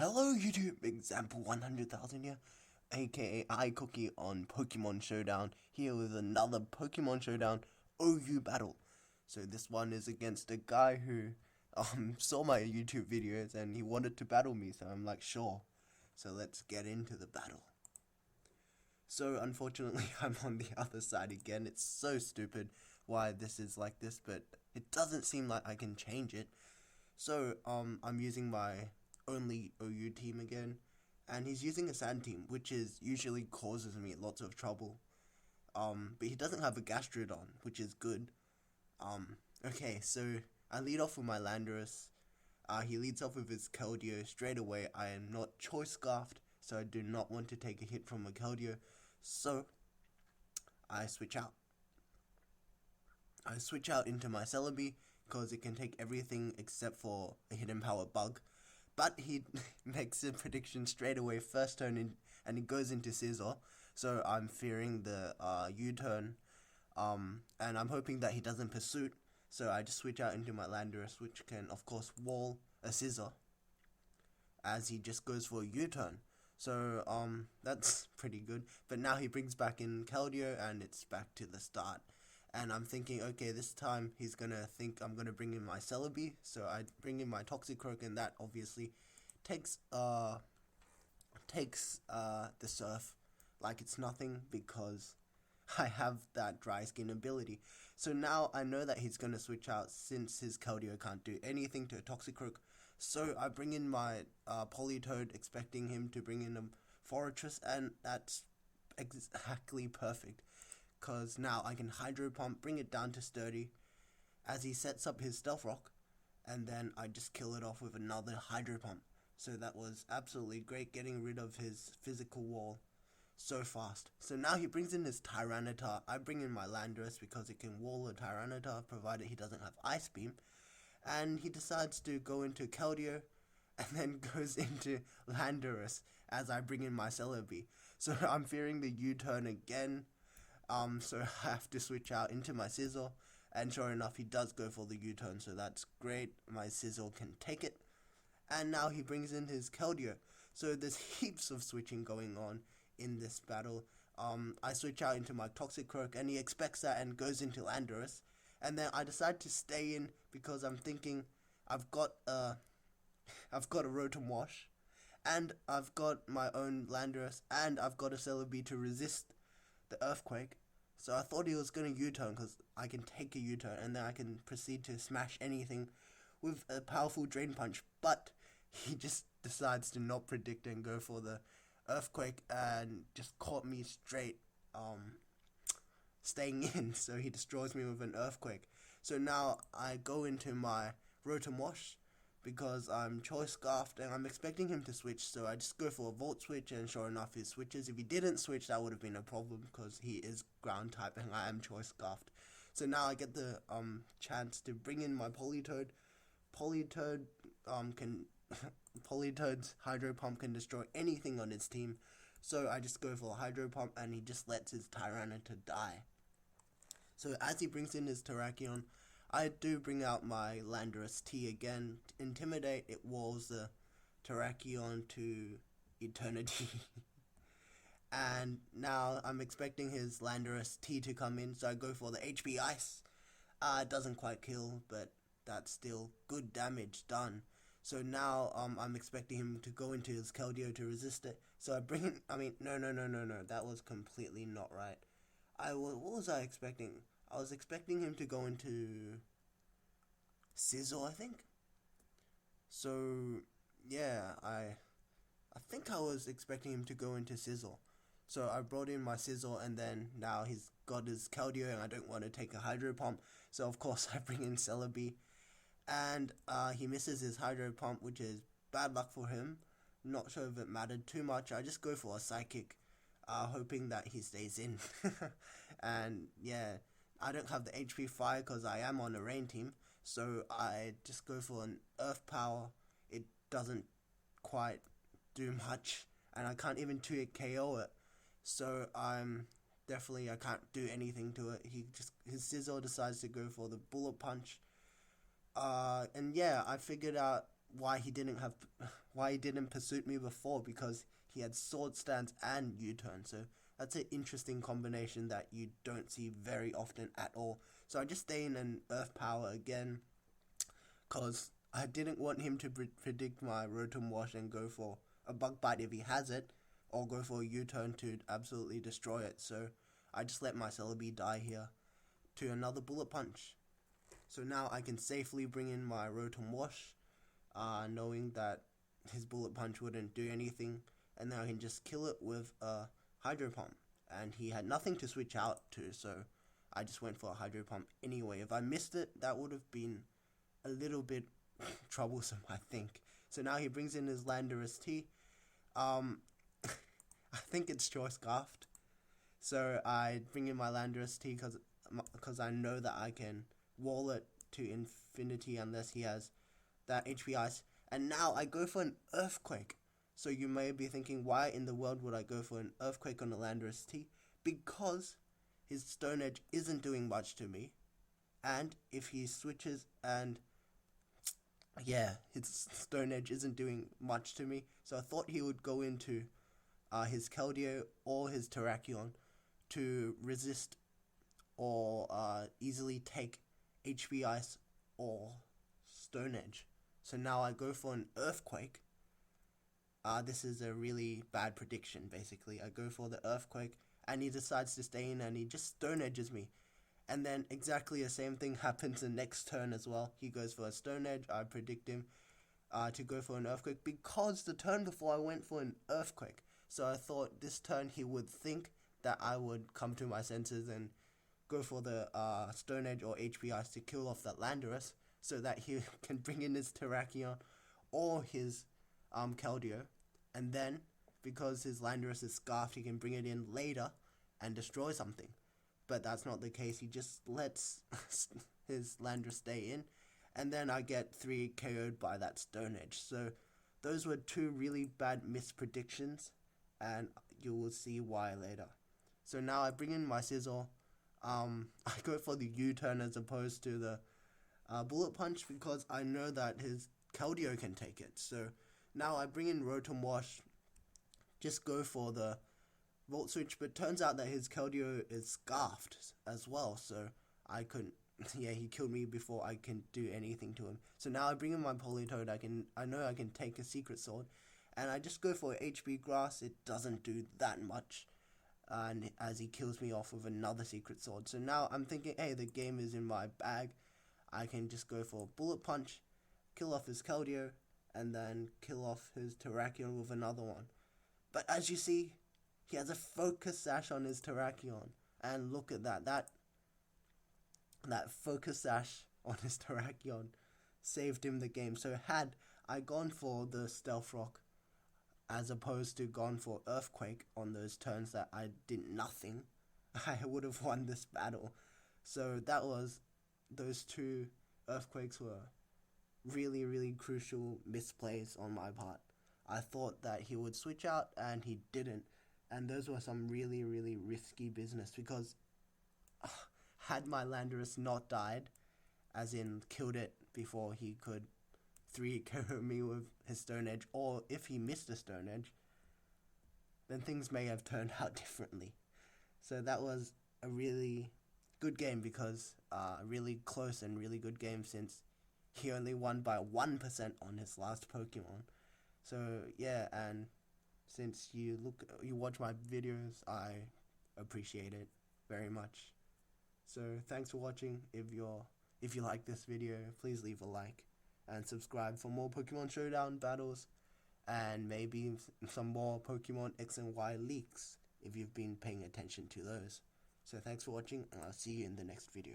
Hello YouTube, example 100,000 here, aka iCookie on Pokemon Showdown, here with another Pokemon Showdown OU battle. So this one is against a guy who saw my YouTube videos and he wanted to battle me, so I'm like, sure. So let's get into the battle. So unfortunately I'm on the other side again. It's so stupid why this is like this, but it doesn't seem like I can change it. So I'm using my only OU team again, and he's using a sand team, which is usually causes me lots of trouble. But he doesn't have a Gastrodon, which is good. Okay, so I lead off with my Landorus. He leads off with his Keldeo straight away. I am not choice scarfed, so I do not want to take a hit from a Keldeo. So I switch out. I switch out into my Celebi because it can take everything except for a hidden power bug. But he makes a prediction straight away first turn in, and it goes into Scissor. So I'm fearing the U-turn. And I'm hoping that he doesn't Pursuit. So I just switch out into my Landorus, which can of course wall a Scissor as he just goes for a U-turn. So that's pretty good. But now he brings back in Keldeo and it's back to the start. And I'm thinking, okay, this time he's gonna think I'm gonna bring in my Celebi, so I bring in my Toxicroak, and that obviously takes the Surf like it's nothing because I have that dry skin ability. So now I know that he's gonna switch out since his Keldeo can't do anything to a Toxicroak. So I bring in my Politoed, expecting him to bring in a Fortress, and that's exactly perfect. Because now I can Hydro Pump, bring it down to sturdy as he sets up his Stealth Rock, and then I just kill it off with another Hydro Pump. So that was absolutely great, getting rid of his physical wall so fast. So now he brings in his Tyranitar. I bring in my Landorus because it can wall a Tyranitar provided he doesn't have Ice Beam. And he decides to go into Keldeo and then goes into Landorus as I bring in my Celebi. So I'm fearing the U-turn again. So I have to switch out into my Sizzle, and sure enough he does go for the U-turn, so that's great. My Sizzle can take it, and now he brings in his Keldeo. So there's heaps of switching going on in this battle. I switch out into my Toxicroak and he expects that and goes into Landorus, and then I decide to stay in because I'm thinking I've got a Rotom Wash, and I've got my own Landorus, and I've got a Celebi to resist the Earthquake. So I thought he was going to U-turn because I can take a U-turn and then I can proceed to smash anything with a powerful Drain Punch. But he just decides to not predict and go for the Earthquake and just caught me straight staying in. So he destroys me with an Earthquake. So now I go into my Rotom Wash because I'm choice scarfed and I'm expecting him to switch, so I just go for a Volt Switch, and sure enough he switches. If he didn't switch, that would have been a problem because he is ground type and I am choice scarfed. So now I get the chance to bring in my Politoed. Politoed can Politoed's Hydro Pump can destroy anything on his team, so I just go for a Hydro Pump and he just lets his Tyranitar die. So as he brings in his Terrakion, I do bring out my Landorus T again. Intimidate, it walls the Terrakion to eternity. And now I'm expecting his Landorus T to come in, so I go for the HP Ice. It doesn't quite kill, but that's still good damage done. So now I'm expecting him to go into his Keldeo to resist it. So I bring in, no, that was completely not right. What was I expecting? I was expecting him to go into Sizzle, I think. So yeah, I think I was expecting him to go into Sizzle. So I brought in my Sizzle, and then now he's got his Keldeo and I don't want to take a Hydro Pump. So of course I bring in Celebi, and he misses his Hydro Pump, which is bad luck for him. Not sure if it mattered too much. I just go for a Psychic, hoping that he stays in. And yeah, I don't have the HP Fire because I am on a Rain team, so I just go for an Earth Power. It doesn't quite do much, and I can't even 2-hit KO it. So I can't do anything to it. His Sizzle decides to go for the Bullet Punch. And yeah, I figured out why he didn't pursue me before, because he had sword stance and U-turn. So that's an interesting combination that you don't see very often at all. So I just stay in an Earth Power again, because I didn't want him to predict my Rotom Wash and go for a Bug Bite if he has it, or go for a U-turn to absolutely destroy it. So I just let my Celebi die here to another Bullet Punch. So now I can safely bring in my Rotom Wash, knowing that his Bullet Punch wouldn't do anything, and then I can just kill it with a Hydro Pump. And he had nothing to switch out to, so I just went for a Hydro Pump anyway. If I missed it, that would have been a little bit troublesome, I think. So now he brings in his Landorus T. I think it's Choice Scarfed. So I bring in my Landorus T because I know that I can wall it to infinity unless he has that HP Ice. And now I go for an Earthquake. So you may be thinking, why in the world would I go for an Earthquake on the Landorus T? Because his Stone Edge isn't doing much to me. And if he switches and... yeah, his Stone Edge isn't doing much to me. So I thought he would go into his Keldeo or his Terrakion to resist or easily take HP Ice or Stone Edge. So now I go for an Earthquake. This is a really bad prediction, basically. I go for the Earthquake, and he decides to stay in, and he just Stone Edges me. And then exactly the same thing happens the next turn as well. He goes for a Stone Edge. I predict him to go for an Earthquake, because the turn before I went for an Earthquake. So I thought this turn he would think that I would come to my senses and go for the Stone Edge or HP Ice to kill off that Landorus, so that he can bring in his Terrakion or his Keldeo. And then, because his Landorus is scarfed, he can bring it in later and destroy something. But that's not the case. He just lets his Landorus stay in, and then I get 3 KO'd by that Stone Edge. So those were 2 really bad mispredictions, and you will see why later. So now I bring in my Sizzle. I go for the U-turn as opposed to the Bullet Punch, because I know that his Keldeo can take it. So now I bring in Rotom Wash, just go for the Volt Switch, but turns out that his Keldeo is scarfed as well, so I couldn't, yeah, he killed me before I can do anything to him. So now I bring in my Politoed. I know I can take a Secret Sword, and I just go for HB Grass. It doesn't do that much, and as he kills me off with another Secret Sword. So now I'm thinking, hey, the game is in my bag. I can just go for Bullet Punch, kill off his Keldeo, and then kill off his Terrakion with another one. But as you see, he has a Focus Sash on his Terrakion, and look at that. That Focus Sash on his Terrakion saved him the game. So had I gone for the Stealth Rock as opposed to gone for Earthquake on those turns that I did nothing, I would have won this battle. So those 2 Earthquakes were really, really crucial misplays on my part. I thought that he would switch out, and he didn't. And those were some really, really risky business, because had my Landorus not died, as in killed it before he could 3 KO me with his Stone Edge, or if he missed a Stone Edge, then things may have turned out differently. So that was a really good game, because really close and really good game, since he only won by 1% on his last Pokemon. So yeah, and since you watch my videos, I appreciate it very much. So thanks for watching. If you like this video, please leave a like and subscribe for more Pokemon Showdown battles, and maybe some more Pokemon X and Y leaks if you've been paying attention to those. So thanks for watching, and I'll see you in the next video.